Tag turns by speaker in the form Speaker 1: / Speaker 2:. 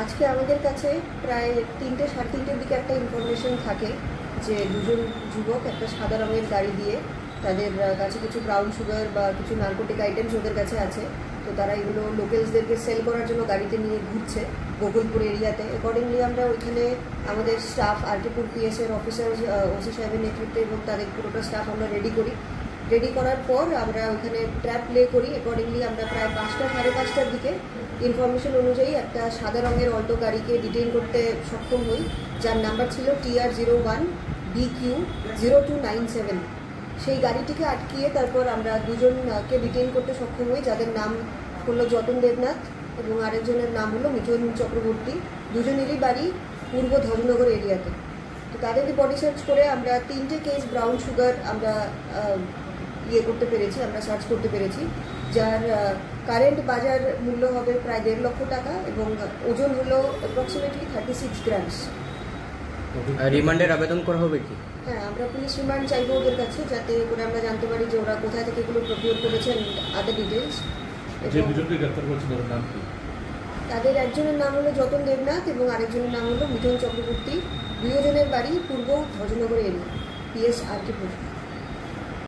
Speaker 1: আজকে আমাদের কাছে প্রায় 3টে সাড়ে 3টের দিকে একটা ইনফরমেশন থাকে যে দুজন যুবক একটা সাদা রঙের গাড়ি দিয়ে তাদের কাছে কিছু ব্রাউন সুগার বা কিছু নার্কোটিক আইটেমস ওদের কাছে আছে। তো তারা এগুলো লোকালসদেরকে সেল করার জন্য গাড়িতে নিয়ে ঘুরছে গোকুলপুর এরিয়াতে। অ্যাকর্ডিংলি আমরা ওইখানে আমাদের স্টাফ আরটিপুর পিএসের অফিসার ওসি সাহেবের নেতৃত্বে এবং তাদের পুরোটা স্টাফ আমরা রেডি করার পর আমরা ওইখানে ট্র্যাপ প্লে করি। অ্যাকর্ডিংলি আমরা প্রায় 5টা সাড়ে 5টার দিকে ইনফরমেশন অনুযায়ী একটা সাদা রঙের অল্টো গাড়িকে ডিটেইন করতে সক্ষম হই, যার নাম্বার ছিল TR01 BQ 0297। সেই গাড়িটিকে আটকিয়ে তারপর আমরা দুজনকে ডিটেইন করতে সক্ষম হই, যাদের নাম হলো যতন দেবনাথ এবং আরেকজনের নাম হলো মিঠুন চক্রবর্তী। দুজনেরই বাড়ি পূর্ব ধর্মনগর এরিয়াতে। তো তাদেরকে বডি সার্চ করে আমরা 3টে কেস ব্রাউন সুগার আমরা করতে পেরেছি, আমরা সার্চ করতে পেরেছি, যার কারেন্ট বাজার মূল্য হবে প্রায় 1.5 লক্ষ টাকা এবং ওজন হলো অ্যাপ্রক্সিমেটলি 36 গ্রামস।
Speaker 2: রিমান্ডের আবেদন করা হবে কি?
Speaker 1: হ্যাঁ, আমরা পুলিশ রিমান্ড চাইবো ওদের কাছে, যাতে করে আমরা জানতে পারি যে ওরা কোথায় থেকে এগুলো প্রকিউর করেছেন, আদার ডিটেলস। তাদের একজনের নাম হলো যতন দেবনাথ এবং আরেকজনের নাম হলো মিঠুন চক্রবর্তী। দুজনের বাড়ি পূর্ব ধর্মনগর এরিয়া, PS আরটিপুর।